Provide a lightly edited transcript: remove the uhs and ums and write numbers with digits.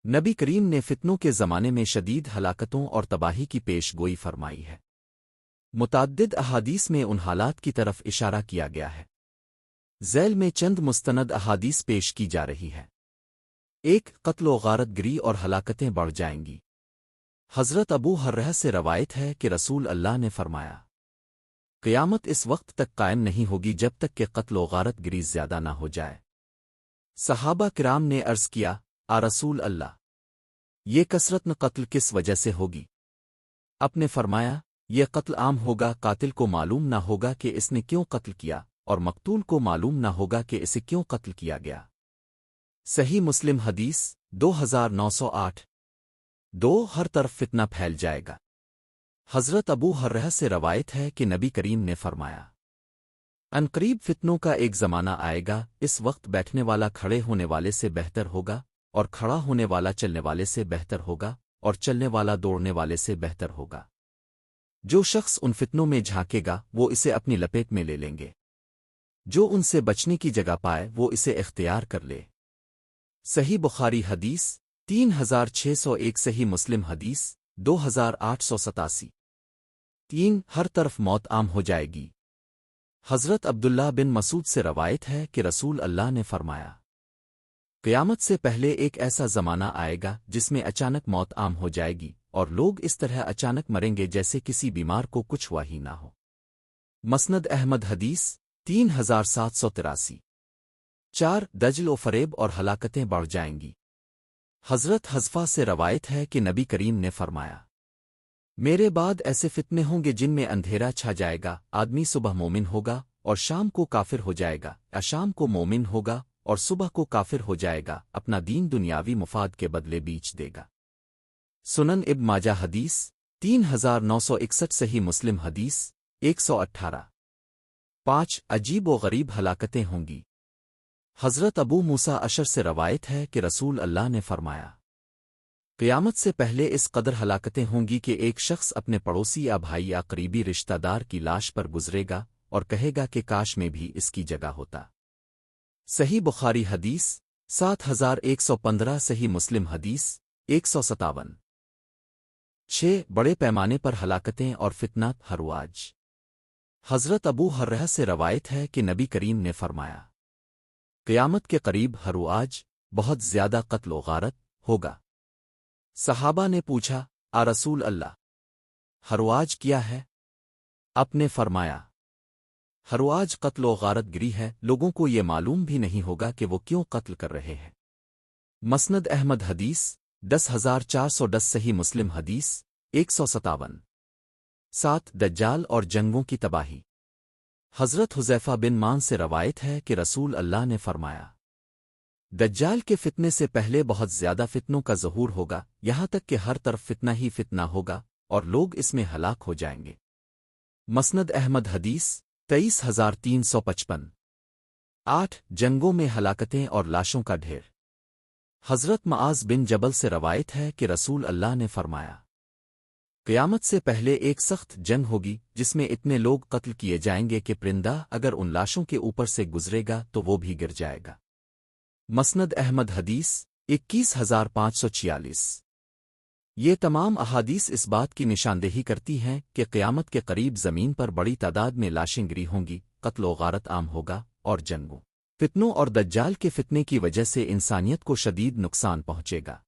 نبی کریم نے فتنوں کے زمانے میں شدید ہلاکتوں اور تباہی کی پیش گوئی فرمائی ہے۔ متعدد احادیث میں ان حالات کی طرف اشارہ کیا گیا ہے۔ ذیل میں چند مستند احادیث پیش کی جا رہی ہے۔ 1 قتل و غارت گری اور ہلاکتیں بڑھ جائیں گی۔ حضرت ابو ہریرہ سے روایت ہے کہ رسول اللہ نے فرمایا، قیامت اس وقت تک قائم نہیں ہوگی جب تک کہ قتل و غارت گری زیادہ نہ ہو جائے۔ صحابہ کرام نے عرض کیا، رسول اللہ، یہ کثرت قتل کس وجہ سے ہوگی؟ آپ نے فرمایا، یہ قتل عام ہوگا، قاتل کو معلوم نہ ہوگا کہ اس نے کیوں قتل کیا، اور مقتول کو معلوم نہ ہوگا کہ اسے کیوں قتل کیا گیا۔ صحیح مسلم حدیث 2908۔ 2 ہر طرف فتنہ پھیل جائے گا۔ حضرت ابو ہریرہ سے روایت ہے کہ نبی کریم نے فرمایا، عنقریب فتنوں کا ایک زمانہ آئے گا، اس وقت بیٹھنے والا کھڑے ہونے والے سے بہتر ہوگا، اور کھڑا ہونے والا چلنے والے سے بہتر ہوگا، اور چلنے والا دوڑنے والے سے بہتر ہوگا۔ جو شخص ان فتنوں میں جھانکے گا وہ اسے اپنی لپیٹ میں لے لیں گے، جو ان سے بچنے کی جگہ پائے وہ اسے اختیار کر لے۔ صحیح بخاری حدیث 3601، صحیح مسلم حدیث 2887۔ 3 ہر طرف موت عام ہو جائے گی۔ حضرت عبداللہ بن مسعود سے روایت ہے کہ رسول اللہ نے فرمایا، قیامت سے پہلے ایک ایسا زمانہ آئے گا جس میں اچانک موت عام ہو جائے گی، اور لوگ اس طرح اچانک مریں گے جیسے کسی بیمار کو کچھ ہوا ہی نہ ہو۔ مسند احمد حدیث 3783۔ 4 دجل و فریب اور ہلاکتیں بڑھ جائیں گی۔ حضرت حذفہ سے روایت ہے کہ نبی کریم نے فرمایا، میرے بعد ایسے فتنے ہوں گے جن میں اندھیرا چھا جائے گا، آدمی صبح مومن ہوگا اور شام کو کافر ہو جائے گا، یا شام کو مومن ہوگا اور صبح کو کافر ہو جائے گا، اپنا دین دنیاوی مفاد کے بدلے بیچ دے گا۔ سنن ابن ماجہ حدیث 3961، صحیح مسلم حدیث 118۔ 5 عجیب و غریب ہلاکتیں ہوں گی۔ حضرت ابو موسیٰ اشر سے روایت ہے کہ رسول اللہ نے فرمایا، قیامت سے پہلے اس قدر ہلاکتیں ہوں گی کہ ایک شخص اپنے پڑوسی یا بھائی یا قریبی رشتہ دار کی لاش پر گزرے گا اور کہے گا کہ کاش میں بھی اس کی جگہ ہوتا۔ صحیح بخاری حدیث 7115، صحیح مسلم حدیث 157۔ 6 بڑے پیمانے پر ہلاکتیں اور فتنات ہرواج۔ حضرت ابو ہریرہ سے روایت ہے کہ نبی کریم نے فرمایا، قیامت کے قریب ہرواج بہت زیادہ قتل و غارت ہوگا۔ صحابہ نے پوچھا، رسول اللہ، ہرواج کیا ہے؟ آپ نے فرمایا، ہرواج قتل و غارت گری ہے، لوگوں کو یہ معلوم بھی نہیں ہوگا کہ وہ کیوں قتل کر رہے ہیں۔ مسند احمد حدیث 10410، صحیح مسلم حدیث 157۔ 7 دجال اور جنگوں کی تباہی۔ حضرت حذیفہ بن مان سے روایت ہے کہ رسول اللہ نے فرمایا، دجال کے فتنے سے پہلے بہت زیادہ فتنوں کا ظہور ہوگا، یہاں تک کہ ہر طرف فتنہ ہی فتنہ ہوگا اور لوگ اس میں ہلاک ہو جائیں گے۔ مسند احمد حدیث 23355۔ 8 جنگوں میں ہلاکتیں اور لاشوں کا ڈھیر۔ حضرت معاذ بن جبل سے روایت ہے کہ رسول اللہ نے فرمایا، قیامت سے پہلے ایک سخت جنگ ہوگی جس میں اتنے لوگ قتل کیے جائیں گے کہ پرندہ اگر ان لاشوں کے اوپر سے گزرے گا تو وہ بھی گر جائے گا۔ مسند احمد حدیث 21546۔ یہ تمام احادیث اس بات کی نشاندہی کرتی ہیں کہ قیامت کے قریب زمین پر بڑی تعداد میں لاشیں گری ہوں گی، قتل و غارت عام ہوگا، اور جنگوں، فتنوں اور دجال کے فتنے کی وجہ سے انسانیت کو شدید نقصان پہنچے گا۔